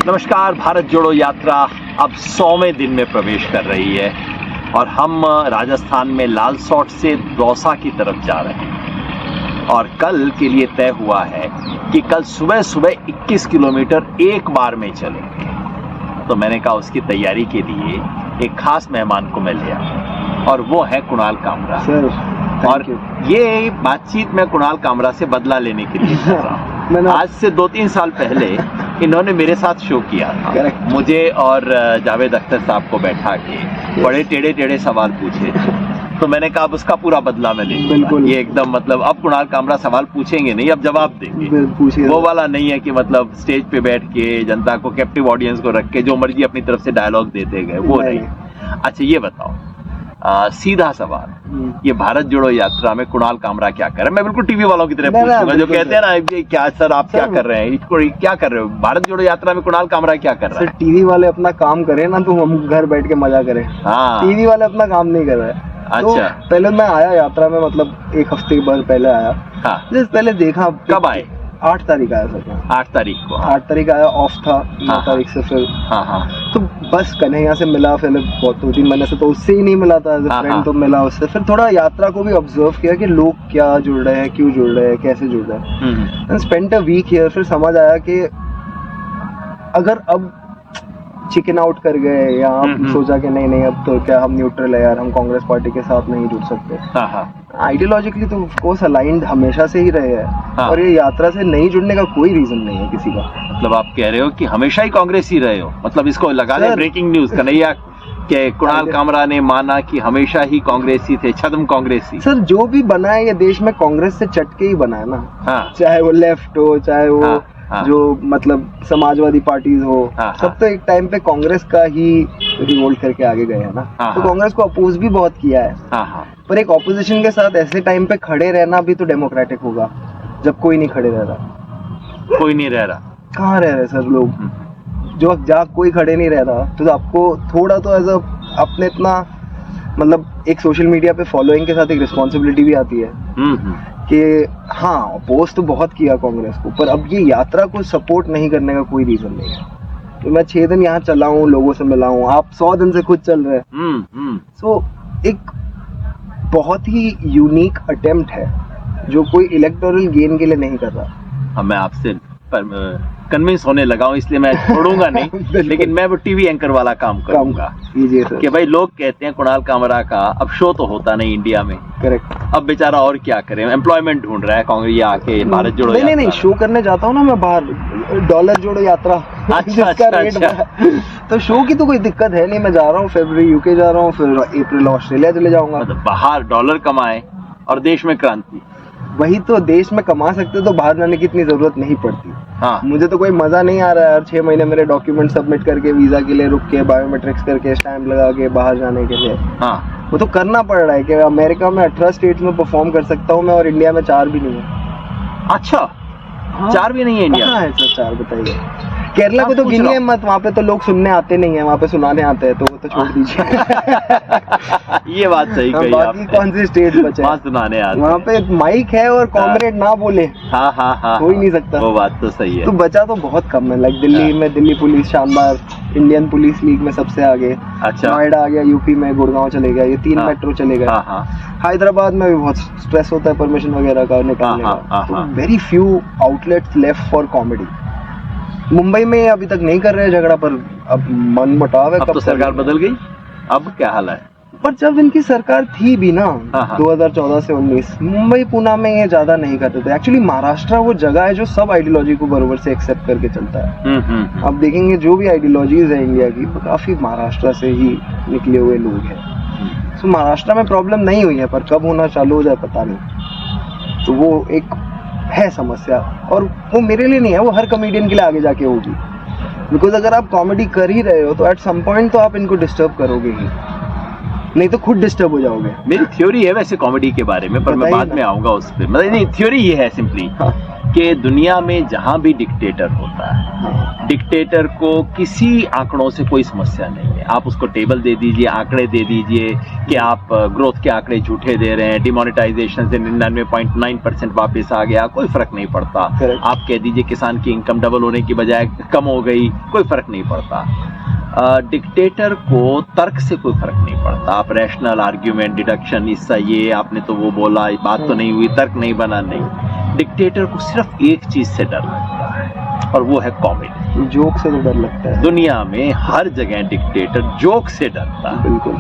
नमस्कार। भारत जोड़ो यात्रा अब 100वें दिन में प्रवेश कर रही है और हम राजस्थान में लालसोट से दौसा की तरफ जा रहे हैं और कल के लिए तय हुआ है कि कल सुबह सुबह 21 किलोमीटर एक बार में चलेंगे। तो मैंने कहा उसकी तैयारी के लिए एक खास मेहमान को मैं लिया और वो है कुणाल कामरा सर। और ये बातचीत मैं कुणाल कामरा से बदला लेने के लिए कर रहा हूँ। आज से 2-3 साल पहले इन्होंने मेरे साथ शो किया था, मुझे और जावेद अख्तर साहब को बैठा के बड़े टेढ़े टेढ़े सवाल पूछे, तो मैंने कहा अब उसका पूरा बदला मैं ले लूंगा। ये एकदम मतलब अब कुणाल कामरा सवाल पूछेंगे नहीं, अब जवाब देंगे। वो वाला नहीं है कि मतलब स्टेज पे बैठ के जनता को, कैप्टिव ऑडियंस को रख के जो मर्जी अपनी तरफ से डायलॉग देते गए, वो नहीं। अच्छा ये बताओ, सीधा सवाल, ये भारत जोड़ो यात्रा में कुणाल कामरा क्या कर रहे हैं? मैं बिल्कुल टीवी वालों की तरह पूछूंगा जो कहते हैं ना क्या सर आप क्या कर रहे हैं, इसको क्या कर रहे हो? भारत जोड़ो यात्रा में कुणाल कामरा क्या कर रहा है? सर टीवी वाले अपना काम करें ना, तो हम घर बैठ के मजा करें। हाँ, टीवी वाले अपना काम नहीं कर रहे हैं। अच्छा, तो पहले मैं आया यात्रा में, मतलब 1 हफ्ते बाद पहले आया। हाँ, जिस पहले देखा। कब आए? 8 तारीख आया सर। 8 तारीख को। 8 तारीख आया, ऑफ था। 9 तारीख से फिर तो बस कन्हैया से मिला, फिर बहुत 2-3 महीने से तो उससे ही नहीं मिला था, एज अ फ्रेंड तो मिला उससे। फिर थोड़ा यात्रा को भी ऑब्जर्व किया कि लोग क्या जुड़ रहे हैं, क्यों जुड़ रहे हैं, कैसे जुड़ रहे हैं। And spent a week here. फिर समझ आया कि अगर अब चिकन आउट कर गए या सोचा कि नहीं अब तो क्या हम न्यूट्रल है यार, हम कांग्रेस पार्टी के साथ नहीं जुड़ सकते। आइडियोलॉजिकली तो ऑफ कोर्स अलाइंड हमेशा से ही रहे हैं और ये यात्रा से नहीं जुड़ने का कोई रीजन नहीं है किसी का। मतलब आप कह रहे हो कि हमेशा ही कांग्रेस ही रहे हो? मतलब इसको लगा ले ब्रेकिंग न्यूज कन्हैया के कुणाल कामरा ने माना कि हमेशा ही कांग्रेसी थे, छद्म कांग्रेसी। सर जो भी बना है ये देश में कांग्रेस से चटके ही बना है ना। चाहे वो लेफ्ट हो, चाहे वो जो मतलब समाजवादी पार्टीज हो, सब तो एक टाइम पे कांग्रेस का ही रिवोल्ट करके आगे गए हैं ना। तो कांग्रेस को अपोज भी बहुत किया है, पर एक ऑपोजिशन के साथ ऐसे टाइम पे खड़े रहना भी तो डेमोक्रेटिक होगा जब कोई नहीं खड़े रह रहा। कोई नहीं रह रहा, कहाँ रह रहे सर लोग? जो जहाँ कोई खड़े नहीं रह रहा तो आपको थोड़ा तो एज अपने इतना मतलब एक सोशल मीडिया पे फॉलोइंग के साथ एक रिस्पॉन्सिबिलिटी भी आती है कि हाँ अपोज तो बहुत किया कांग्रेस को, पर अब ये यात्रा को सपोर्ट नहीं करने का कोई रीजन नहीं है। तो मैं 6 दिन यहाँ चला हूँ, लोगों से मिला हूँ, आप 100 दिन से खुद चल रहे हैं। सो एक बहुत ही यूनिक अटेम्प्ट है जो कोई इलेक्टोरल गेन के लिए नहीं कर रहा। मैं आपसे कन्विंस होने लगा हूँ, इसलिए मैं छोड़ूंगा नहीं लेकिन मैं वो टीवी एंकर वाला काम करूंगा कि भाई लोग कहते हैं कुणाल कामरा का अब शो तो होता नहीं इंडिया में। करेक्ट। अब बेचारा और क्या करे, एम्प्लॉयमेंट ढूंढ रहा है कांग्रेस, ये आके भारत जोड़ो यात्रा। नहीं शो करने जाता हूँ ना मैं बाहर, डॉलर जोड़ो यात्रा। अच्छा। तो शो की तो कोई दिक्कत है नहीं। मैं जा रहा हूँ फरवरी यूके जा रहा हूँ, फिर अप्रैल ऑस्ट्रेलिया चले जाऊंगा। मतलब बाहर डॉलर कमाए और देश में क्रांति। वही तो, देश में कमा सकते तो बाहर जाने की इतनी जरूरत नहीं पड़ती। मुझे तो कोई मजा नहीं आ रहा है 6 महीने मेरे डॉक्यूमेंट सबमिट करके, वीजा के लिए रुक के, बायोमेट्रिक्स करके, स्टैंप लगा के बाहर जाने के लिए। वो तो करना पड़ रहा है कि अमेरिका में 18 स्टेट्स में परफॉर्म कर सकता हूँ मैं, और इंडिया में 4 भी नहीं है। अच्छा, 4 भी नहीं है इंडिया में? है सर 4, बताइए। केरला को तो गिनिए मत, वहाँ पे तो लोग सुनने आते नहीं है, वहाँ पे सुनाने आते हैं, तो वो तो छोड़ दीजिए। ये बात सही कही बाकी कौन से स्टेट बचे? वहाँ सुनाने आते, वहाँ पे माइक है और कॉमरेड ना बोले हो ही नहीं सकता। वो बात तो सही है। तो बचा तो बहुत कम है। लाइक दिल्ली में दिल्ली पुलिस शानदार, इंडियन पुलिस लीग में सबसे आगे। अच्छा। नोएडा आ गया, यूपी में गुड़गांव चले गया, ये 3 मेट्रो चले गए। हैदराबाद में भी बहुत स्ट्रेस होता है परमिशन वगैरह का निकालने का। Very few outlets left for comedy. Mumbai में अभी तक नहीं कर रहे झगड़ा, पर अब मन मुटाव है। अब तो सरकार बदल गई, अब क्या हाल है? पर जब इनकी सरकार थी भी ना 2014 से 19, मुंबई पुणे में ये ज्यादा नहीं करते थे। एक्चुअली महाराष्ट्र वो जगह है जो सब आइडियोलॉजी को बरोबर से एक्सेप्ट करके चलता है। अब देखेंगे जो भी आइडियोलॉजीज है इंडिया की, वो काफी महाराष्ट्र से ही निकले हुए लोग हैं। तो महाराष्ट्र में प्रॉब्लम नहीं हुई है, पर कब होना चालू हो जाए पता नहीं। तो वो एक है समस्या, और वो मेरे लिए नहीं है, वो हर कॉमेडियन के लिए आगे जाके होगी। बिकॉज अगर आप कॉमेडी कर ही रहे हो तो एट सम पॉइंट तो आप इनको डिस्टर्ब करोगे ही, नहीं तो खुद डिस्टर्ब हो जाओगे। मेरी थ्योरी है वैसे कॉमेडी के बारे में, पर मैं बाद में आऊंगा उस पर। मतलब नहीं, थ्योरी ये है सिंपली कि दुनिया में जहां भी डिक्टेटर होता है, डिक्टेटर को किसी आंकड़ों से कोई समस्या नहीं है। आप उसको टेबल दे दीजिए, आंकड़े दे दीजिए कि आप ग्रोथ के आंकड़े झूठे दे रहे हैं, डिमोनेटाइजेशन से 99.9% वापस आ गया, कोई फर्क नहीं पड़ता। आप कह दीजिए किसान की इनकम डबल होने की बजाय कम हो गई, कोई फर्क नहीं पड़ता। डिक्टेटर को तर्क से कोई फर्क नहीं पड़ता। आप रैशनल आर्ग्यूमेंट, डिडक्शन, इससा ये आपने तो वो बोला, बात तो नहीं हुई, तर्क नहीं बना, नहीं। डिक्टेटर को सिर्फ एक चीज से डर लगता है और वो है कॉमेडी। जोक से तो डर लगता है। दुनिया में हर जगह डिक्टेटर जोक से डरता है। बिल्कुल।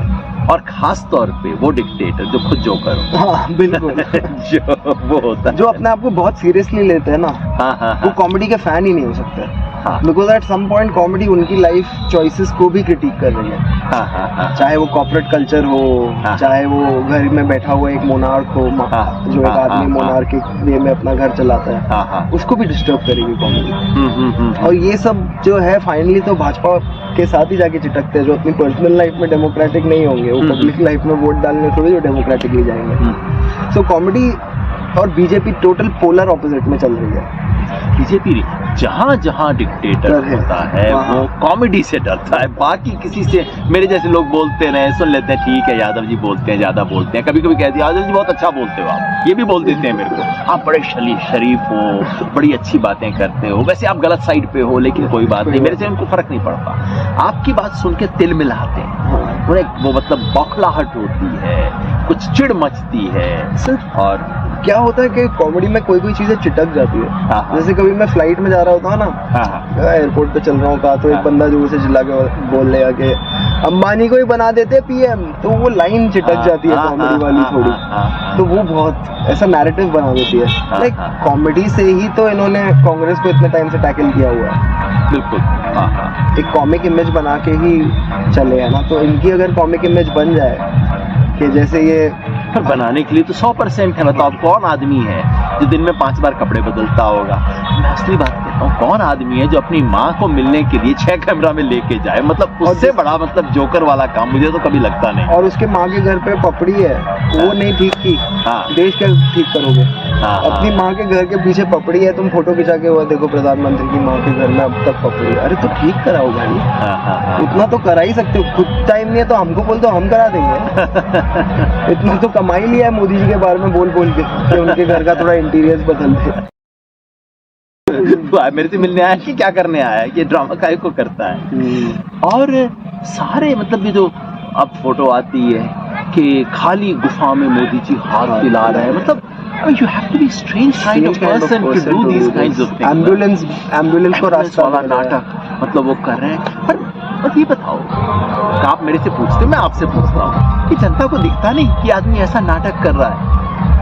और खास तौर पे वो डिक्टेटर जो खुद जोकर हो। हाँ, बिल्कुल। जो वो होता है, जो अपने आप को बहुत सीरियसली लेते हैं ना, वो कॉमेडी के फैन ही नहीं हो सकते। Because at some point comedy उनकी लाइफ चॉइसेस को भी क्रिटिक कर रही है। चाहे वो कॉर्पोरेट कल्चर हो, चाहे वो घर में बैठा हुआ एक मोनार्क हो, जो एक आदमी मोनार्किक वे में अपना घर चलाता है, उसको भी डिस्टर्ब करेगी कॉमेडी। और ये सब जो है फाइनली तो भाजपा के साथ ही जाके चिटकते हैं, जो अपनी पर्सनल लाइफ में डेमोक्रेटिक नहीं होंगे, वो पब्लिक लाइफ में वोट डालने थोड़ी जो डेमोक्रेटिकली जाएंगे। सो कॉमेडी और बीजेपी टोटल पोलर ऑपोजिट में चल रही है। बीजेपी जहां जहां डिक्टेटर होता है वो कॉमेडी से डरता है, बाकी किसी से। मेरे जैसे लोग बोलते रहे, सुन लेते हैं, ठीक है यादव जी बोलते हैं, ज्यादा बोलते हैं, कभी कभी कहते हैं यादव जी बहुत अच्छा बोलते हो आप, ये भी बोल देते हैं मेरे को, आप बड़े शरीफ हो, बड़ी अच्छी बातें करते हो, वैसे आप गलत साइड पे हो, लेकिन कोई बात नहीं, मेरे से उनको फर्क नहीं पड़ता। आपकी बात सुन के तिल मिलाते हैं, वो मतलब बौखलाहट होती है, कुछ चिढ़ मचती है। और क्या होता है कि कॉमेडी में कोई चीजें चिटक जाती है। जैसे कभी मैं फ्लाइट में जा रहा होता हूँ ना, एयरपोर्ट पे चल रहा हूँ, कहा तो एक बंदा जो उसे चिल्ला के बोल लेगा कि अंबानी को ही बना देते पीएम, तो वो लाइन चिटक जाती है कॉमेडी वाली थोड़ी, तो वो बहुत ऐसा नैरेटिव बना देती है। लाइक कॉमेडी से ही तो इन्होंने कांग्रेस को इतने टाइम से टैकल किया हुआ है। बिल्कुल। एक कॉमिक इमेज बना के ही चले है ना, तो इनकी अगर कॉमिक इमेज बन जाए कि जैसे ये बनाने के लिए तो 100% है। मतलब कौन आदमी है जो दिन में 5 बार कपड़े बदलता होगा? मैं असली बात कहता हूँ, कौन आदमी है जो अपनी माँ को मिलने के लिए 6 कैमरा में लेके जाए? मतलब उससे बड़ा मतलब जोकर वाला काम मुझे तो कभी लगता नहीं। और उसके माँ के घर पे पपड़ी है, वो नहीं ठीक की, देश क्या ठीक करोगे? अपनी माँ के घर के पीछे पपड़ी है, तुम फोटो खिंचा के वो देखो प्रधानमंत्री की माँ के घर में अब तक पपड़ी है। अरे तो ठीक कराओ भाई, उतना तो करा ही सकते हो। खुद टाइम नहीं है तो हमको बोल दो, हम करा देंगे। इतना तो कमा ही लिया है मोदी जी के बारे में बोल बोल के कि उनके घर का थोड़ा इंटीरियर बदल दे। मेरे से मिलने आया कि क्या करने आया है? ये ड्रामा काहे को करता है? और सारे मतलब ये जो अब फोटो आती है कि खाली गुफा में मोदी जी हाथ हिला रहे हैं, मतलब you have to be strange kind of person to do these kinds of things. Ambulance को रास्ता वाला नाटक मतलब वो कर रहे हैं। पर ये बताओ, आप मेरे से पूछते, मैं आपसे पूछता हूँ कि जनता को दिखता नहीं कि आदमी ऐसा नाटक कर रहा है?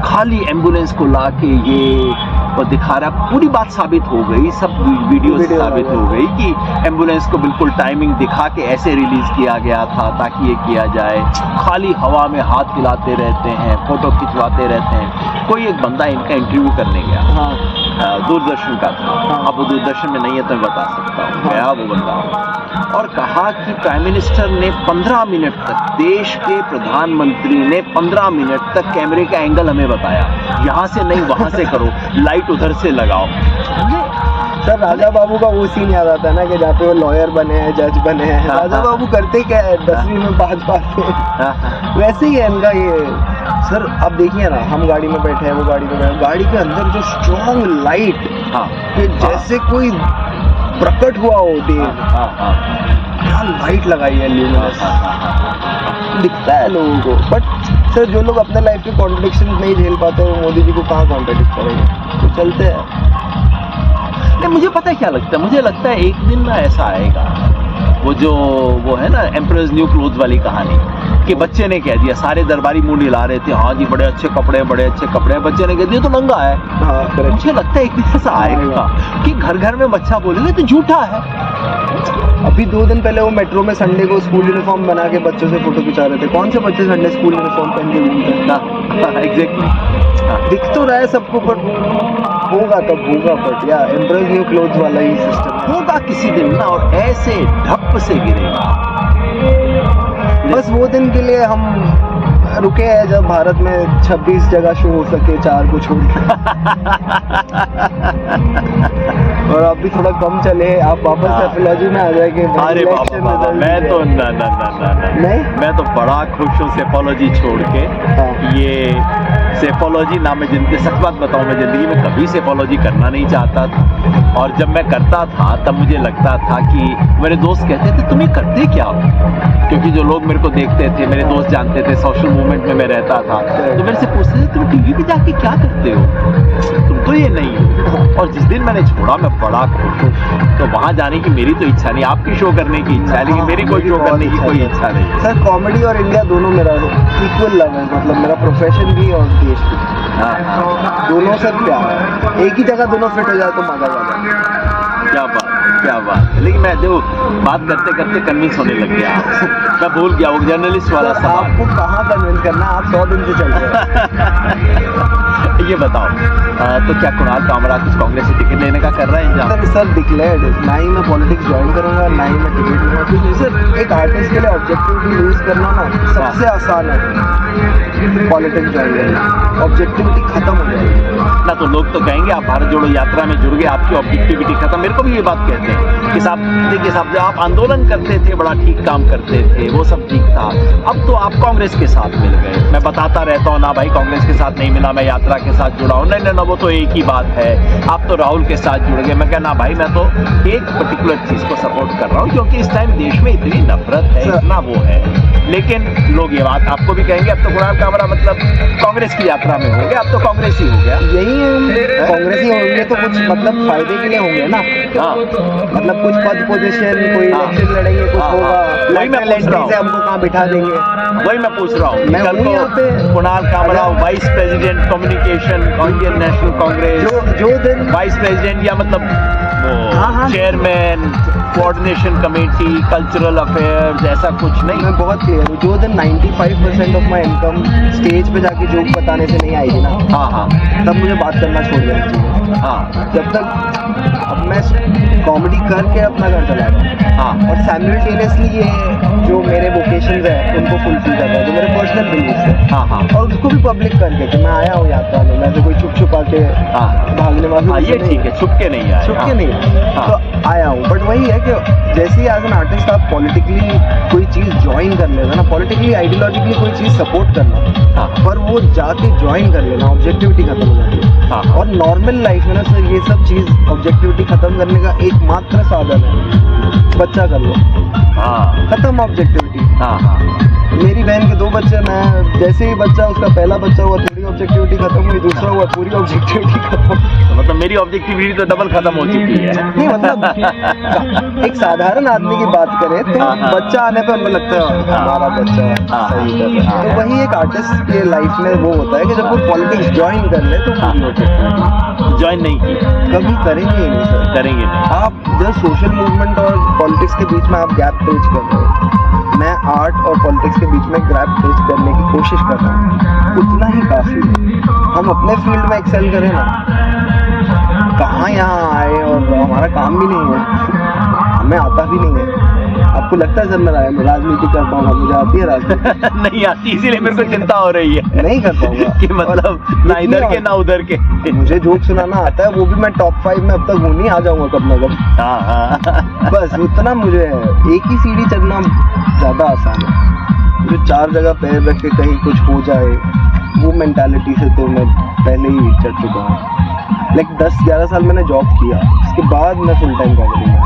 खाली एम्बुलेंस को ला के ये और दिखा रहा। पूरी बात साबित हो गई, सब वीडियो से साबित हो गई कि एम्बुलेंस को बिल्कुल टाइमिंग दिखा के ऐसे रिलीज किया गया था ताकि ये किया जाए। खाली हवा में हाथ हिलाते रहते हैं, फोटो खिंचवाते रहते हैं। कोई एक बंदा इनका इंटरव्यू करने गया, दूरदर्शन का था। अब वो दूरदर्शन में नहीं है तो मैं बता सकता हूँ, गया वो बंदा और कहा कि प्राइम मिनिस्टर ने 15 मिनट तक, देश के प्रधानमंत्री ने 15 मिनट तक कैमरे का एंगल हमें बताया, यहाँ से नहीं वहां से करो, लाइट उधर से लगाओ। सर राजा बाबू का वो सीन याद आता है ना कि जहाँ पे वो लॉयर बने हैं, जज बने हैं। राजा बाबू करते क्या है, 10वीं में 5 बार वैसे ही है इनका ये। सर आप देखिए ना, हम गाड़ी में बैठे हैं, वो गाड़ी में बैठे, गाड़ी के अंदर जो स्ट्रॉन्ग लाइट जैसे कोई प्रकट हुआ हो देव, क्या लाइट लगाई है ल्यूमिनस, दिखता है लोगों को। बट सर जो लोग अपने लाइफ के कॉन्ट्रडिक्शन नहीं झेल पाते वो मोदी जी को कहाँ कॉन्ट्रडिक्ट करेंगे? तो चलते हैं। नहीं, मुझे पता है क्या लगता है, मुझे लगता है एक दिन ना ऐसा आएगा, वो है ना एम्प्रेस न्यू क्लोथ वाली कहानी, कि बच्चे ने कह दिया, सारे दरबारी मुंह हिला रहे थे, हाँ जी बड़े अच्छे कपड़े हैं, बड़े अच्छे कपड़े हैं, बच्चे ने कह दिया तो नंगा है। मुझे लगता है एक दिन ऐसा आएगा कि घर घर में बच्चा बोलेगा तो झूठा है। अभी 2 दिन पहले वो मेट्रो में संडे को स्कूल यूनिफॉर्म बना के बच्चों से फोटो खिंचा रहे थे। कौन से बच्चे संडे स्कूल यूनिफॉर्म पहन के घूमते हैं? एग्जैक्टली, दिख तो रहा है सबको, पर होगा तब होगा। बट या एम्प्रेस न्यू क्लोथ वाला ही सिस्टम होगा किसी दिन ना, और ऐसे ढप से गिरेगा। बस वो दिन के लिए हम रुके हैं जब भारत में 26 जगह शो हो सके 4 को छोड़ के। और अब भी थोड़ा कम चले, आप वापस सेफोलॉजी में आ जाएंगे। अरे बाबा मैं तो ना नहीं, मैं तो बड़ा खुश हूँ सेफोलॉजी छोड़ के। ये सेफोलॉजी ना, मैं जिंदगी सच बात बताऊं, मैं जिंदगी में कभी सेफोलॉजी करना नहीं चाहता था। और जब मैं करता था तब मुझे लगता था कि मेरे दोस्त कहते थे तुम ये करते क्या हो, क्योंकि जो लोग मेरे को देखते थे, मेरे दोस्त जानते थे सोशल मूवमेंट में मैं रहता था, तो मेरे से पूछते थे तुम टीवी पे जाके क्या करते हो, तुम तो ये नहीं हो। और जिस दिन मैंने छोड़ा मैं बड़ा खुश। तो वहाँ जाने की मेरी तो इच्छा नहीं, आपकी शो करने की इच्छा है, लेकिन मेरी कोई शो करने की कोई इच्छा नहीं। सर कॉमेडी और इंडिया दोनों मेरा इक्वल लव है, मतलब मेरा प्रोफेशन भी और देश भी। दोनों से प्यार है, एक ही जगह दोनों फिट हो जाए तो मजा आ जाए। क्या बात। लेकिन मैं जो बात करते करते कन्विंस होने लग गया, मैं भूल गया वो जर्नलिस्ट वाला सवाल। आपको कहाँ कन्विंस करना, आप 100 दिन से चल रहे ये बताओ, तो क्या कुणाल कामरा कुछ कांग्रेस से टिकट लेने का कर रहा है इंतजाम? सर डिक्लेयर्ड, ना ही मैं पॉलिटिक्स ज्वाइन करूंगा, ना ही मैं टिकट लूंगा, क्योंकि सर एक आर्टिस्ट के लिए ऑब्जेक्टिविटी लूज करना ना सबसे आसान है। पॉलिटिक्स ज्वाइन करना, ऑब्जेक्टिविटी खत्म हो जाएगी ना। तो लोग तो कहेंगे आप भारत जोड़ो यात्रा में जुड़ गए, आपकी ऑब्जेक्टिविटी खत्म। मेरे को भी ये बात कहते हैं कि साहब देखिए साहब, जब आप आंदोलन करते थे बड़ा ठीक काम करते थे, वो सब ठीक था, अब तो आप कांग्रेस के साथ मिल गए। मैं बताता रहता हूँ ना भाई कांग्रेस के साथ नहीं मिला, मैं यात्रा के साथ जुड़ा हूँ। नहीं वो तो एक ही बात है, आप तो राहुल के साथ जुड़ गए। मैं कहना भाई मैं तो एक पर्टिकुलर चीज को सपोर्ट कर रहा हूँ, क्योंकि इस टाइम देश में इतनी नफरत है, इतना वो है। लेकिन लोग ये बात आपको भी कहेंगे अब तो कुणाल कामरा मतलब कांग्रेस की यात्रा में होंगे, अब तो कांग्रेस ही हो गया। यही कांग्रेस ही होंगे तो कुछ मतलब फायदे के लिए होंगे ना। मतलब कुछ पद पोजीशन, कोई इलेक्शन लड़ेंगे, कुछ होगा, वही मैं पूछ रहा हूँ, हमको कहाँ बिठा देंगे, वही मैं पूछ रहा हूँ। कल को Kunal Kamra vice president communication Indian national Congress, जो दिन वाइस प्रेसिडेंट या मतलब chairman coordination committee cultural affairs, ऐसा कुछ नहीं। मैं बहुत क्लियर हूँ, जो दिन 95% ऑफ माई इनकम स्टेज पे जाके जोक बताने से नहीं आएगी ना, तब मुझे बात करना छोड़ देना चाहिए। जब तक अब मैं कॉमेडी करके अपना घर चला रहा हूँ और सैमिल्टेनियसली ये जो मेरे वोकेशंस है उनको फुलफिल कर रहा हूँ, जो मेरे पर्सनल बिलीव्स है, और उसको भी पब्लिक करके कि मैं आया हूँ यात्रा में, मैं तो कोई छुप छुपा के भागने वाला, ये ठीक है, छुप के नहीं आया, तो आया हूँ। बट वही है कि जैसे ही एज एन आर्टिस्ट आप पॉलिटिकली कोई चीज ज्वाइन कर लेना ना, पॉलिटिकली आइडियोलॉजिकली कोई चीज सपोर्ट करना, पर वो जाके ज्वाइन कर लेना, ऑब्जेक्टिविटी खत्म हो जाती है। और नॉर्मल लाइफ में ना सर ये सब चीज ऑब्जेक्टिविटी खत्म करने का एकमात्र साधन है, बच्चा कर लो, खत्म ऑब्जेक्टिविटी। मेरी बहन के 2 बच्चे, मैं जैसे ही बच्चा उसका पहला बच्चा हुआ थोड़ी ऑब्जेक्टिविटी खत्म हुई, दूसरा हुआ पूरी ऑब्जेक्टिविटी खत्म। मतलब मेरी ऑब्जेक्टिविटी तो डबल खत्म हो चुकी है। नहीं मतलब एक साधारण आदमी की बात करें तो बच्चा आने पर हमें लगता है हमारा बच्चा सही कर रहा है। तो वही एक आर्टिस्ट के लाइफ में वो होता है कि जब वो पॉलिटिक्स ज्वाइन कर ले तो ज्वाइन नहीं की, कभी करेंगे ही नहीं सर, करेंगे नहीं। आप जब सोशल मूवमेंट और पॉलिटिक्स के बीच में आप गैप ब्रिज कर रहे हो, मैं आर्ट और पॉलिटिक्स के बीच में गैप ब्रिज करने की कोशिश कर रहा हूँ, उतना ही काफी है। हम अपने फील्ड में एक्सेल करें ना, कहाँ यहाँ आए और हमारा काम भी नहीं है, हमें आता भी नहीं है। आपको लगता है सर मैं राजनीति कर पाऊंगा? मुझे आती है राजनीति नहीं आती, इसीलिए मेरे को चिंता हो रही है। नहीं कर पाऊंगा कि मतलब ना इधर के ना उधर के। मुझे जोक सुनाना आता है, वो भी मैं टॉप 5 में अब तक हूँ नहीं, आ जाऊंगा कब ना कब। बस उतना मुझे है, एक ही सीढ़ी चढ़ना ज्यादा आसान है। जो 4 जगह पैर रख के कहीं कुछ हो जाए, वो मेंटालिटी से तो मैं पहले ही चढ़ चुका हूँ। लाइक 10-11 साल मैंने जॉब किया, उसके बाद मैं फुल टाइम कॉमेडी में,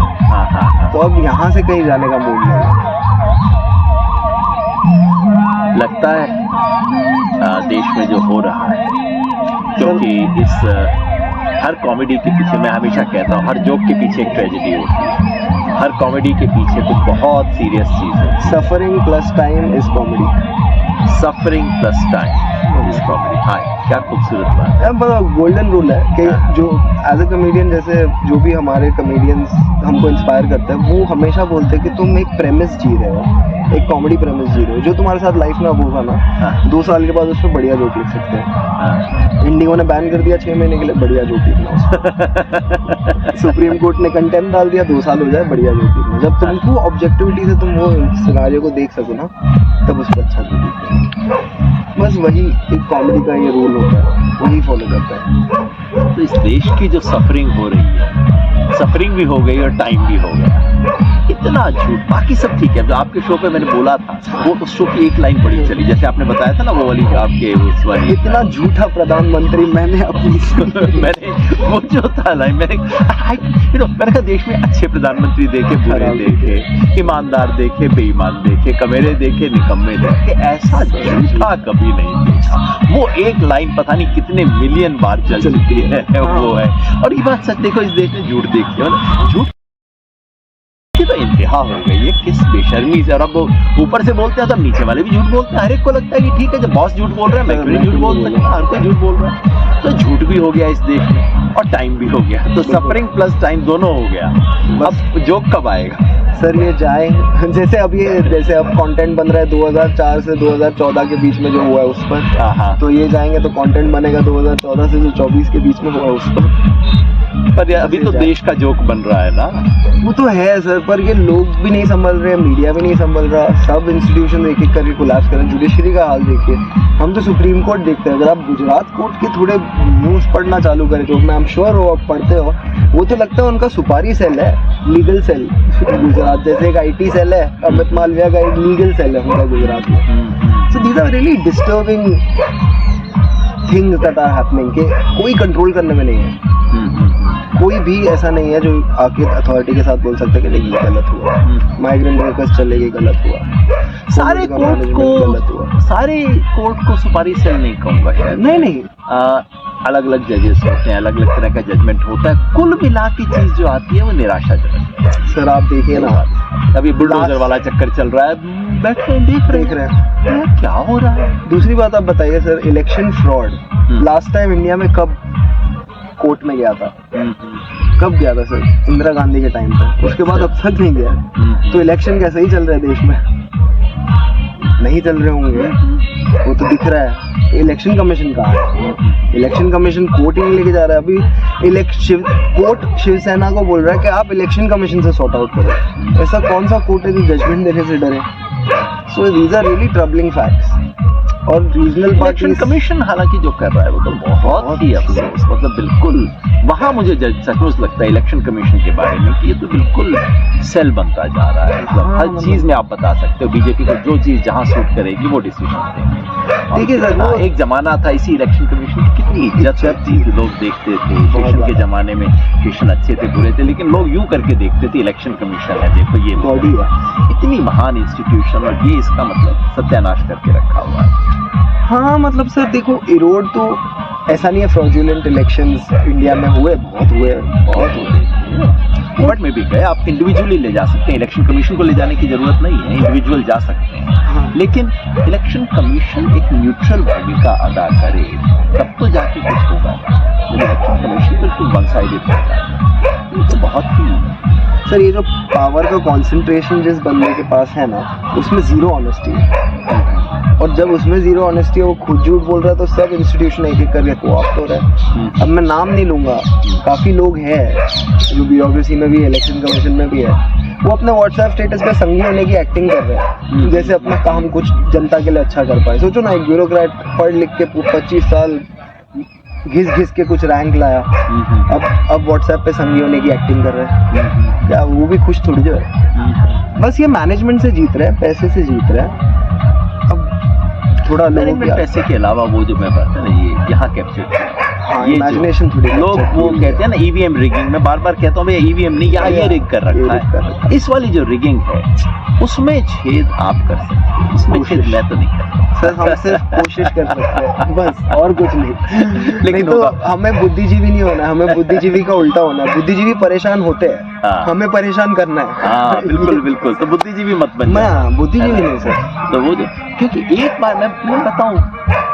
तो अब यहाँ से कहीं जाने का मूड नहीं है। लगता है देश में जो हो रहा है, क्योंकि इस हर कॉमेडी के पीछे, मैं हमेशा कहता हूँ, हर जोक के पीछे एक ट्रेजेडी होती है, हर कॉमेडी के पीछे कुछ बहुत सीरियस चीज है। Suffering plus time is comedy. Suffering plus time, this comedy. हाँ, क्या खूबसूरत बात है। गोल्डन रूल है कि जो एज अ कमेडियन, जैसे जो भी हमारे कमेडियंस हमको इंस्पायर करते हैं, वो हमेशा बोलते हैं कि तुम एक प्रेमिस जी रहे हो, एक कॉमेडी प्रेमिस जी रहे हो, जो तुम्हारे साथ लाइफ में अब होगा ना, 2 साल के बाद उस पर बढ़िया जोक लिख सकते हैं। इंडिगो ने बैन कर दिया 6 महीने के लिए, बढ़िया जोक लिखना। सुप्रीम कोर्ट ने कंटेम्प्ट डाल दिया, 2 साल हो जाए, बढ़िया जोक लिखना। जब तुमको ऑब्जेक्टिविटी से तुम वो सिनारियो को देख सको ना, तब उस पर अच्छा जोक लिखना। बस वही एक कॉमेडी का ये रूल होता है, वही फॉलो करता है। तो इस देश की जो सफरिंग हो रही है, सफरिंग भी हो गई और टाइम भी हो गया, इतना झूठ, बाकी सब ठीक है। जो आपके शो पे मैंने बोला था, वो उस शो की एक लाइन बड़ी चली, जैसे आपने बताया था ना वो वाली आपके उस वाली, इतना झूठा प्रधानमंत्री मैंने अपनी मैंने वो जो था लाइन, मैंने कहा देश में अच्छे प्रधानमंत्री देखे, बुरे देखे, ईमानदार देखे, बेईमान देखे, कमेरे देखे, निकम्मे देखे, ऐसा झूठा कभी नहीं देखा। वो एक लाइन पता नहीं कितने मिलियन बार चल चुकी है, वो है। और ये बात सच, देखो इस देश में झूठ देखिए, मतलब झूठ की तो इंतहा हो गई है, किस बेशर्मी से। और अब ऊपर से बोलते हैं, तब नीचे वाले भी झूठ बोलते हैं। हर एक को लगता है कि ठीक है, जब बॉस झूठ बोल रहा है, मैं क्यों नहीं झूठ बोल सकता, हर कोई झूठ बोल रहा है। तो झूठ भी हो गया इस देश में और टाइम भी हो गया, तो सफरिंग प्लस टाइम दोनों हो गया। अब जोक कब आएगा सर? ये जाए जैसे अब कंटेंट बन रहा है 2004 से 2014 के बीच में जो हुआ है उस पर, तो ये जाएंगे तो कंटेंट बनेगा 2014 से जो 24 के बीच में हुआ उस पर अभी तो देश का जोक बन रहा है ना। वो तो है सर, पर ये लोग भी नहीं संभल रहे, मीडिया भी नहीं संभल रहा, सब इंस्टीट्यूशन एक एक करके कोलैप्स कर रहे हैं। जुडिशरी का हाल देखिए, हम तो सुप्रीम कोर्ट देखते हैं, अगर आप गुजरात कोर्ट के थोड़े न्यूज़ पढ़ना चालू करें, जो मैं श्योर हो आप पढ़ते हो, वो तो लगता है उनका सुपारी सेल है, लीगल सेल। गुजरात जैसे एक IT सेल है, अमित मालविया का एक लीगल सेल है उनका गुजरात में। So these are really disturbing things that are happening, कि कोई कंट्रोल करने में नहीं है। कोई भी ऐसा नहीं है जो आके अथॉरिटी के साथ बोल सकते हैं कि नहीं ये गलत हुआ, माइग्रेंट वर्कर्स चलेगी गलत हुआ, सारे कोर्ट को सुपारी सेल नहीं कहूँगा शायद, नहीं अलग अलग जजेस होते हैं, अलग अलग तरह का जजमेंट होता है, कुल मिला की चीज जो आती है वो निराशाजनक है। सर आप देखिए ना, अभी बुलडोजर वाला चक्कर चल रहा है, बैठे देख रहे हैं क्या हो रहा है। दूसरी बात आप बताइए sir, election fraud last time India में कब कोर्ट में गया था? कब गया था सर? इंदिरा गांधी के टाइम पे, उसके बाद अब तक नहीं गया। तो इलेक्शन कैसे ही चल रहे हैं देश में? नहीं चल रहे होंगे, वो तो दिख रहा है। इलेक्शन कमीशन कहाँ है? इलेक्शन कमीशन कोर्ट ही नहीं लेके जा रहा है। अभी कोर्ट शिवसेना को बोल रहा है कि आप इलेक्शन कमीशन से सॉर्ट आउट करो। ऐसा कौन सा कोर्ट है जो जजमेंट देने से डरे? So these are really troubling facts. और रीजनल इलेक्शन कमीशन हालांकि जो कर रहा है वो तो बहुत ही अफसोस, मतलब बिल्कुल वहाँ मुझे सचमुच लगता है इलेक्शन कमीशन के बारे में कि ये तो बिल्कुल सेल बनता जा रहा है। मतलब हर चीज में आप बता सकते हो बीजेपी को जो चीज जहाँ सूट करेगी वो डिसीजन देंगे। देखिए सर, वो एक जमाना था इसी इलेक्शन कमीशन की कितनी इज्जत थी, लोग देखते थे स्टेशन के जमाने में, स्टेशन अच्छे थे बुरे थे, लेकिन लोग यूं करके देखते थे इलेक्शन कमीशन है, देखो ये बॉडी है, इतनी महान इंस्टीट्यूशन, और ये इसका मतलब सत्यानाश करके रखा हुआ है। हाँ मतलब सर देखो, इरोड तो ऐसा नहीं है, फ्रॉडुलेंट इलेक्शंस इंडिया में बहुत हुए। कोर्ट में भी गए, आप इंडिविजुअली ले जा सकते हैं, इलेक्शन कमीशन को ले जाने की जरूरत नहीं है, इंडिविजुअल जा सकते हैं। हाँ। लेकिन इलेक्शन कमीशन एक न्यूट्रल भूमिका अदा करे तब तो जाके कुछ होगा। इलेक्शन कमीशन बिल्कुल वन साइडेड होता है, ये तो बहुत ही सर, ये जो पावर का कॉन्सेंट्रेशन जिस बंदे के पास है ना, उसमें जीरो ऑनेस्टी है। और जब उसमें जीरो ऑनेस्टी है, वो खुद झूठ बोल रहा है, तो सब इंस्टीट्यूशन एक एक करके कोऑप्ट हो रहा है। अब मैं नाम नहीं लूंगा, काफी लोग हैं जो ब्यूरोक्रेसी में भी है, इलेक्शन कमीशन में भी है, वो अपने व्हाट्सएप स्टेटस पे संगी होने की एक्टिंग कर रहे हैं, जैसे अपना काम कुछ जनता के लिए अच्छा कर पाए। सोचो ना, एक ब्यूरोक्रेट पढ़ लिख के 25 साल घिस के कुछ रैंक लाया, अब व्हाट्सएप पे संगी होने की एक्टिंग कर रहे हैं, क्या वो भी खुश थोड़ी जो है? बस ये मैनेजमेंट से जीत रहे हैं, पैसे से जीत रहे हैं। थोड़ा मैनेजमेंट पैसे के अलावा वो जो मैं बात है ना, ये यहाँ कैप्चर ये इमेजिनेशन थोड़ी, लोग वो कहते हैं ना ईवीएम रिगिंग, मैं बार बार कहता हूँ भैया ईवीएम नहीं, यहाँ ये रिग कर रखा है। इस वाली जो रिगिंग है उसमें छेद आप कर सकते हैं, उसमें छेद मैं तो नहीं करता सर, हम सिर्फ कोशिश कर सकते हैं बस, और कुछ नहीं। लेकिन तो हमें बुद्धिजीवी नहीं होना है, हमें बुद्धिजीवी का उल्टा होना है। बुद्धिजीवी परेशान होते हैं, हमें परेशान करना है। बिल्कुल बिल्कुल, तो बुद्धिजीवी मत बन, मैं बुद्धिजीवी नहीं सर। तो वो जो, क्योंकि एक बार मैं बताऊं,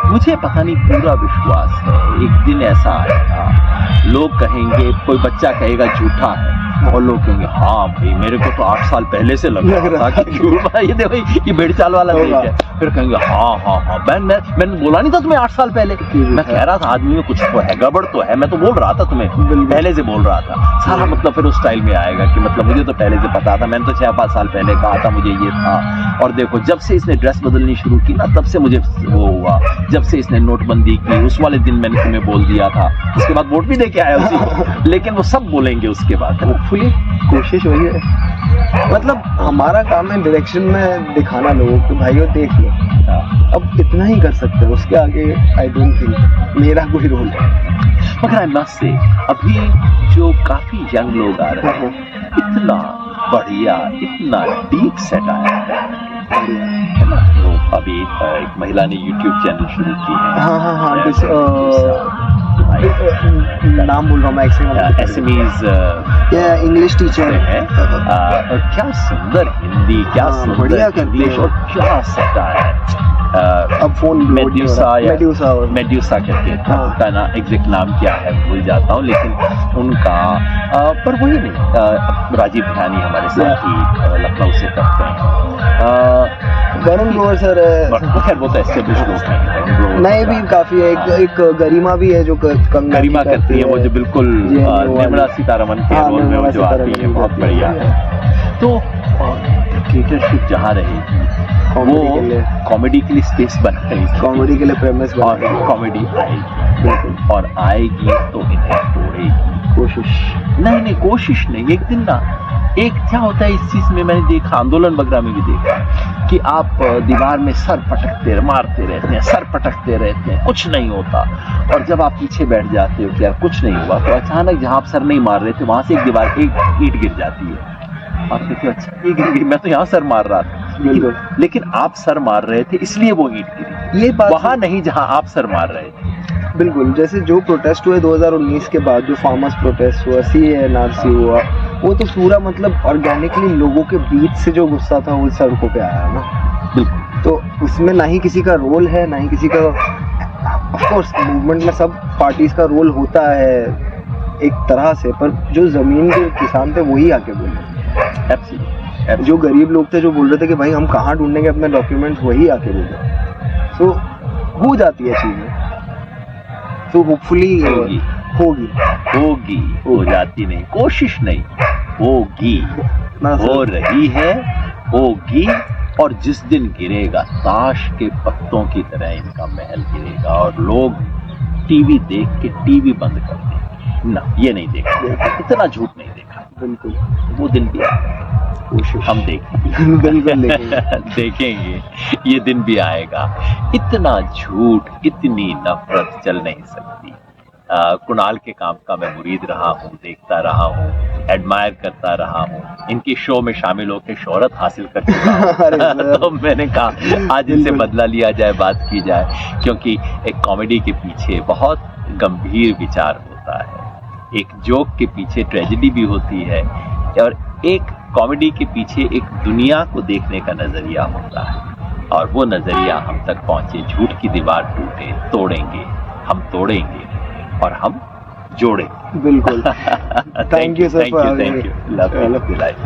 मुझे पता नहीं पूरा विश्वास है एक दिन ऐसा आएगा, लोग कहेंगे, कोई बच्चा कहेगा झूठा है और लोग कहेंगे हाँ भाई मेरे को तो 8 साल पहले से लग रहा था कि झूठा, ये देखो ये भेड़ चाल वाला देश है। फिर कहेंगे हाँ हाँ हाँ मैंने बोला नहीं था तुम्हें 8 साल पहले, मैं कह रहा था आदमी में कुछ तो है, गड़बड़ तो है, मैं तो बोल रहा था तुम्हें, पहले से बोल रहा था सारा। मतलब फिर उस स्टाइल में आएगा कि मतलब मुझे तो पहले से पता था, मैंने तो 6-5 साल पहले कहा था मुझे ये था। और देखो जब से इसने ड्रेस बदलनी शुरू की ना तब से मुझे वो हुआ, जब से इसने नोटबंदी की उस वाले दिन मैंने तुम्हें बोल दिया था, उसके बाद वोट भी दे के आया उसी को, लेकिन वो सब बोलेंगे उसके बाद। होपफुली कोशिश वही है, मतलब हमारा काम है डायरेक्शन में दिखाना लोगों को, भाइयों देख लो, अब इतना ही कर सकते हैं, उसके आगे आई डोंट थिंक मेरा कोई रोल है। मगर आई मस्ट से अभी जो काफी यंग लोग आ रहे हैं, इतना बढ़िया, इतना डीप सेट आया है ना। तो अभी एक महिला ने YouTube चैनल शुरू की है। हाँ नाम बोल रहा हूँ मैं, एसएमईज इंग्लिश टीचर है। क्या सुंदर हिंदी, क्या सुंदर इंग्लिश और क्या सेट आया है। अब फोन मेड्यूसा कहते हैं, उनका ना एग्जैक्ट नाम क्या है भूल जाता हूँ, लेकिन उनका पर वही नहीं, राजीव ध्यानी हमारे साथी लखनऊ से करते हैं, वरुण ग्रोवर सर है, खैर वो तो एस्टेब्लिश लोग हैं, नहीं भी काफी है, एक गरिमा भी है जो गरिमा करती है, वो जो बिल्कुल निर्मला सीतारमन के रोल में वो जो आती है, बहुत बढ़िया है। तो क्रिएटरशिप जहाँ रहेगी वो कॉमेडी के लिए स्पेस बनाएगी, कॉमेडी के लिए प्रेमिस और कॉमेडी आएगी, और आएगी तो इन्हें तोड़ेगी। कोशिश कोशिश नहीं, एक दिन ना, एक क्या होता है इस चीज में, मैंने देखा आंदोलन वगैरह में भी देखा कि आप दीवार में सर पटकते मारते रहते हैं, सर पटकते रहते हैं, कुछ नहीं होता, और जब आप पीछे बैठ जाते हो कि यार कुछ नहीं हुआ, तो अचानक जहां आप सर नहीं मार रहे थे वहां से एक ईंट गिर जाती है, आप कहते हो अच्छा ये गिर गई, मैं तो यहाँ सर मार रहा था, लेकिन आप सर मार रहे थे इसलिए वो ईंट गिरी, ये बात वहां नहीं जहां आप सर मार रहे थे। बिल्कुल, जैसे जो प्रोटेस्ट हुए 2019 के बाद, जो फार्मर्स प्रोटेस्ट हुआ, CANRC हुआ, वो तो पूरा मतलब ऑर्गेनिकली लोगों के बीच से जो गुस्सा था वो सड़कों पे आया ना। बिल्कुल, तो उसमें ना ही किसी का रोल है, ना ही किसी का, ऑफ कोर्स मूवमेंट में सब पार्टीज का रोल होता है एक तरह से, पर जो जमीन के किसान थे वही आके बोले, जो गरीब लोग थे जो बोल रहे थे कि भाई हम कहाँ ढूंढेंगे अपने डॉक्यूमेंट्स, वही आके बोले। सो हो जाती है चीजें, तो होपफुली होगी, हो जाती नहीं, कोशिश नहीं, होगी, हो रही है, होगी, और जिस दिन गिरेगा ताश के पत्तों की तरह इनका महल गिरेगा और लोग टीवी देख के टीवी बंद कर देंगे, ना ये नहीं देखा, इतना झूठ नहीं देखा, बिल्कुल वो दिन भी आएगा, हम देखेंगे बिल्कुल देखेंगे, ये दिन भी आएगा। इतना झूठ, इतनी नफरत चल नहीं सकती। कुणाल के काम का मैं मुरीद रहा हूँ, देखता रहा हूँ, एडमायर करता रहा हूँ, इनकी शो में शामिल होकर शोहरत हासिल कर चुका हूँ तो मैंने कहा आज इनसे बदला लिया जाए, बात की जाए, क्योंकि एक कॉमेडी के पीछे बहुत गंभीर विचार होता है, एक जोक के पीछे ट्रेजेडी भी होती है, और एक कॉमेडी के पीछे एक दुनिया को देखने का नजरिया होता है, और वो नजरिया हम तक पहुंचे, झूठ की दीवार टूटे, तोड़ेंगे, हम तोड़ेंगे और हम जोड़ेंगे। बिल्कुल। Thank you sir, thank you, love you life.